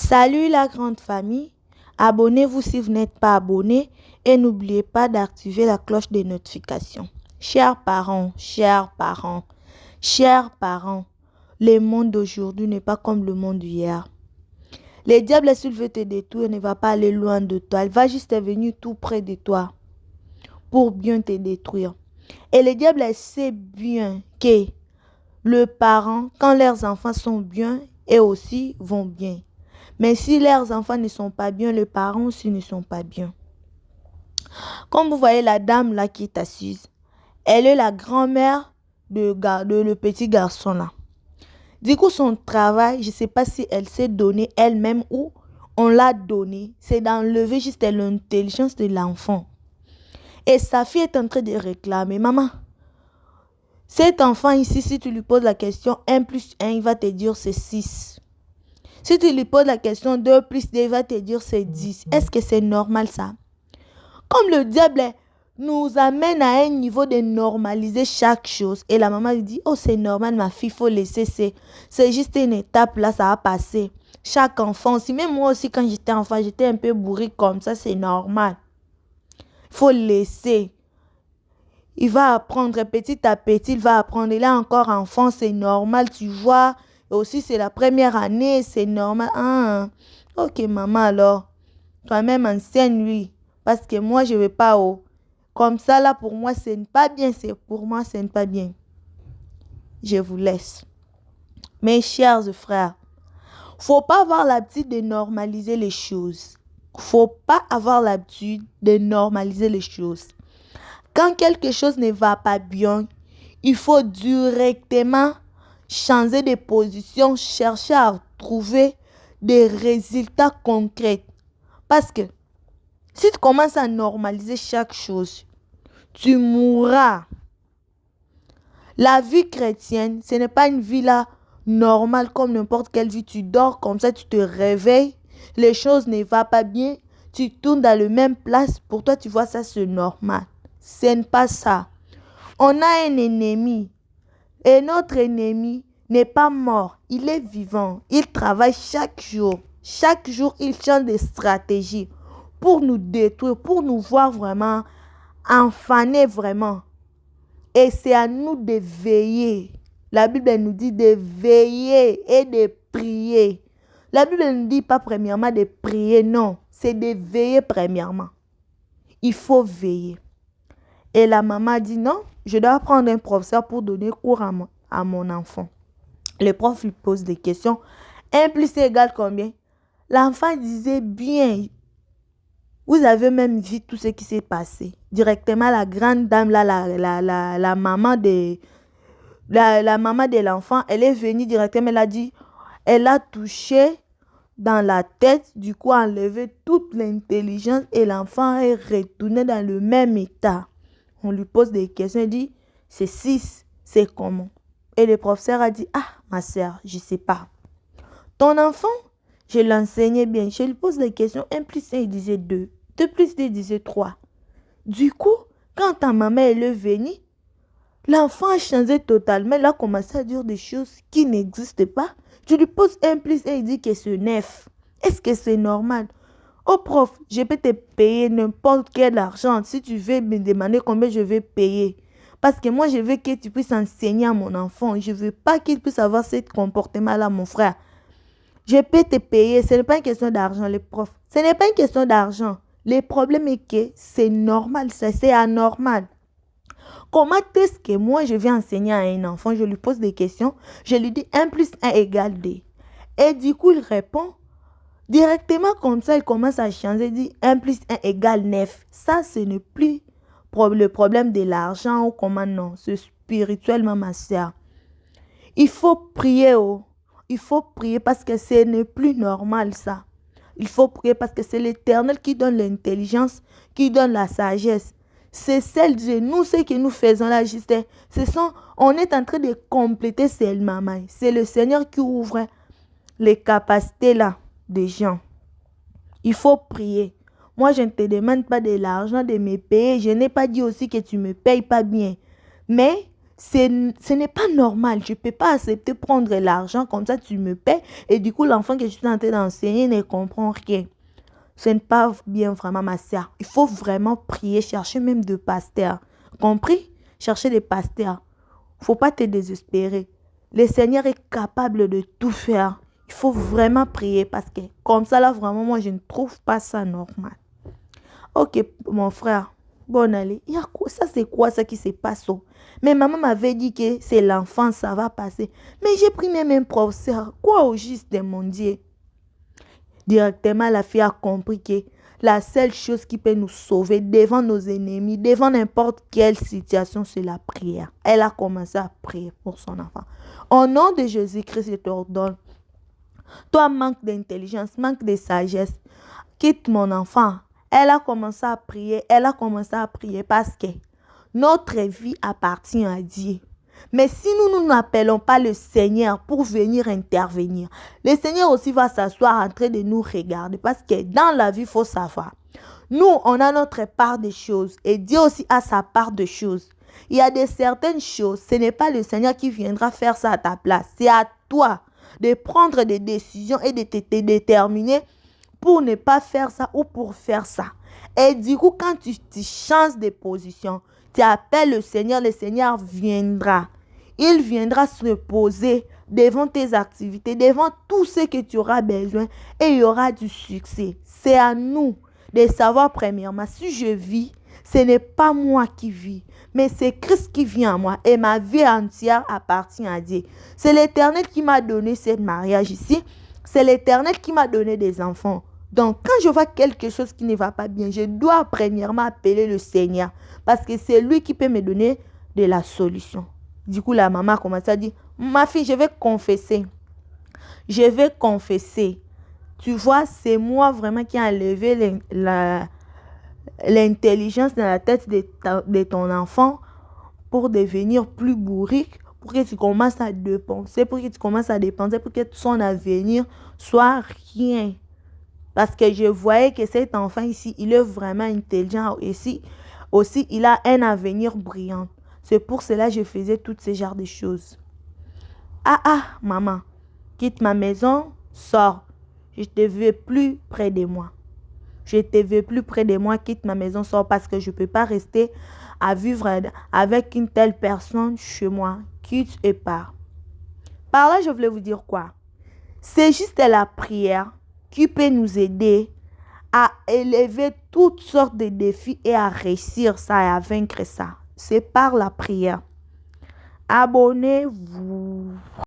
Salut la grande famille, abonnez-vous si vous n'êtes pas abonné et n'oubliez pas d'activer la cloche de notification. Chers parents, le monde d'aujourd'hui n'est pas comme le monde d'hier. Le diable, s'il veut te détruire, ne va pas aller loin de toi. Il va juste venir tout près de toi pour bien te détruire. Et le diable sait bien que les parents, quand leurs enfants sont bien, eux aussi vont bien. Mais si leurs enfants ne sont pas bien, les parents aussi ne sont pas bien. Comme vous voyez la dame là qui est assise, elle est la grand-mère de le petit garçon là. Du coup, son travail, je ne sais pas si elle s'est donnée elle-même ou on l'a donné, c'est d'enlever juste l'intelligence de l'enfant. Et sa fille est en train de réclamer, maman, cet enfant ici, si tu lui poses la question 1 plus 1, il va te dire c'est 6. Si tu lui poses la question 2 plus 2, il va te dire c'est 10. Est-ce que c'est normal ça? Comme le diable nous amène à un niveau de normaliser chaque chose. Et la maman lui dit, oh c'est normal ma fille, il faut laisser, c'est juste une étape là, ça va passer. Chaque enfant aussi, même moi aussi quand j'étais enfant, j'étais un peu bourré comme ça, c'est normal. Il faut laisser. Il va apprendre petit à petit, il va apprendre. Il est encore enfant, c'est normal, tu vois. Et aussi, c'est la première année, c'est normal. Ah, ok, maman, alors, toi-même enseigne-lui. Parce que moi, je ne vais pas comme ça, là, pour moi, ce n'est pas bien. Pour moi, ce n'est pas bien. Je vous laisse. Mes chers frères, il ne faut pas avoir l'habitude de normaliser les choses. Il ne faut pas avoir l'habitude de normaliser les choses. Quand quelque chose ne va pas bien, il faut directement changer de position, chercher à trouver des résultats concrets. Parce que si tu commences à normaliser chaque chose, tu mourras. La vie chrétienne, ce n'est pas une vie là normale comme n'importe quelle vie. Tu dors comme ça, tu te réveilles, les choses ne vont pas bien, tu tournes dans la même place. Pour toi, tu vois ça, c'est normal. Ce n'est pas ça. On a un ennemi. Et notre ennemi n'est pas mort. Il est vivant. Il travaille chaque jour. Chaque jour, il change des stratégies pour nous détruire, pour nous voir vraiment enfanés vraiment. Et c'est à nous de veiller. La Bible nous dit de veiller et de prier. La Bible ne nous dit pas premièrement de prier, non. C'est de veiller premièrement. Il faut veiller. Et la maman dit non, je dois prendre un professeur pour donner cours à mon enfant. Le prof lui pose des questions. 1 plus 1 égale combien? L'enfant disait bien. Vous avez même vu tout ce qui s'est passé. Directement, la grande dame, là, la maman de l'enfant, elle est venue directement, elle a dit, elle a touché dans la tête, du coup, enlevé toute l'intelligence et l'enfant est retourné dans le même état. On lui pose des questions, il dit, c'est 6, c'est comment? Et le professeur a dit, ah, ma soeur, je ne sais pas. Ton enfant, je l'enseignais bien. Je lui pose des questions, 1 plus 1, il disait 2. 2 plus 2, il disait 3. Du coup, quand ta maman est venue, l'enfant a changé totalement. Il a commencé à dire des choses qui n'existent pas. Je lui pose 1 plus 1, il dit que c'est 9. Est-ce que c'est normal? Oh prof, je peux te payer n'importe quel argent. Si tu veux me demander combien je vais payer. Parce que moi, je veux que tu puisses enseigner à mon enfant. Je ne veux pas qu'il puisse avoir ce comportement-là, mon frère. Je peux te payer. Ce n'est pas une question d'argent, les profs. Ce n'est pas une question d'argent. Le problème est que c'est normal, ça c'est anormal. Comment est-ce que moi, je vais enseigner à un enfant? Je lui pose des questions. Je lui dis 1 plus 1 égale 2. Et du coup, il répond. Directement comme ça, il commence à changer, il dit 1 plus 1 égale 9. Ça, ce n'est plus le problème de l'argent ou comment non. C'est spirituellement, ma soeur. Il faut prier. Il faut prier parce que ce n'est plus normal ça. Il faut prier parce que c'est l'Éternel qui donne l'intelligence, qui donne la sagesse. C'est celle de nous, ce que nous faisons là, juste. On est en train de compléter seulement. C'est le Seigneur qui ouvre les capacités là des gens. Il faut prier. Moi, je ne te demande pas de l'argent de me payer. Je n'ai pas dit aussi que tu ne me payes pas bien. Mais Ce n'est pas normal. Je ne peux pas accepter prendre l'argent comme ça, tu me paies. Et du coup, l'enfant que je suis en train d'enseigner ne comprend rien. Ce n'est pas bien vraiment, ma sœur. Il faut vraiment prier, chercher même de pasteurs. Compris? Chercher des pasteurs. Il ne faut pas te désespérer. Le Seigneur est capable de tout faire. Il faut vraiment prier parce que comme ça, là, vraiment, moi, je ne trouve pas ça normal. Ok, mon frère. Bon, allez. Ça, c'est quoi ça qui se passe? Mais maman m'avait dit que c'est l'enfant, ça va passer. Mais j'ai pris mes mêmes professeurs. Quoi au juste de mon Dieu? Directement, la fille a compris que la seule chose qui peut nous sauver devant nos ennemis, devant n'importe quelle situation, c'est la prière. Elle a commencé à prier pour son enfant. Au nom de Jésus-Christ, je t'ordonne. Toi, manque d'intelligence, manque de sagesse. Quitte mon enfant. Elle a commencé à prier. Elle a commencé à prier parce que notre vie appartient à Dieu. Mais si nous n'appelons pas le Seigneur pour venir intervenir, le Seigneur aussi va s'asseoir en train de nous regarder. Parce que dans la vie, il faut savoir. Nous, on a notre part de choses. Et Dieu aussi a sa part de choses. Il y a certaines choses, ce n'est pas le Seigneur qui viendra faire ça à ta place. C'est à toi de prendre des décisions et de te déterminer pour ne pas faire ça ou pour faire ça. Et du coup, quand tu changes de position, tu appelles le Seigneur viendra. Il viendra se poser devant tes activités, devant tout ce que tu auras besoin et il y aura du succès. C'est à nous de savoir premièrement, si je vis, ce n'est pas moi qui vis, mais c'est Christ qui vit en moi et ma vie entière appartient à Dieu. C'est l'Éternel qui m'a donné ce mariage ici. C'est l'Éternel qui m'a donné des enfants. Donc, quand je vois quelque chose qui ne va pas bien, je dois premièrement appeler le Seigneur parce que c'est lui qui peut me donner de la solution. Du coup, la maman a commencé à dire, ma fille, je vais confesser. Je vais confesser. Tu vois, c'est moi vraiment qui ai enlevé l'intelligence dans la tête de ton enfant pour devenir plus bourrique, pour que tu commences à dépenser, pour que son avenir soit rien. Parce que je voyais que cet enfant ici, il est vraiment intelligent. Ici, aussi, il a un avenir brillant. C'est pour cela que je faisais toutes ces genres de choses. Maman, quitte ma maison, sors. Je ne te veux plus près de moi. Je ne te veux plus près de moi, quitte ma maison, sors parce que je ne peux pas rester à vivre avec une telle personne chez moi. Quitte et pars. Par là, je voulais vous dire quoi? C'est juste la prière qui peut nous aider à élever toutes sortes de défis et à réussir ça et à vaincre ça. C'est par la prière. Abonnez-vous.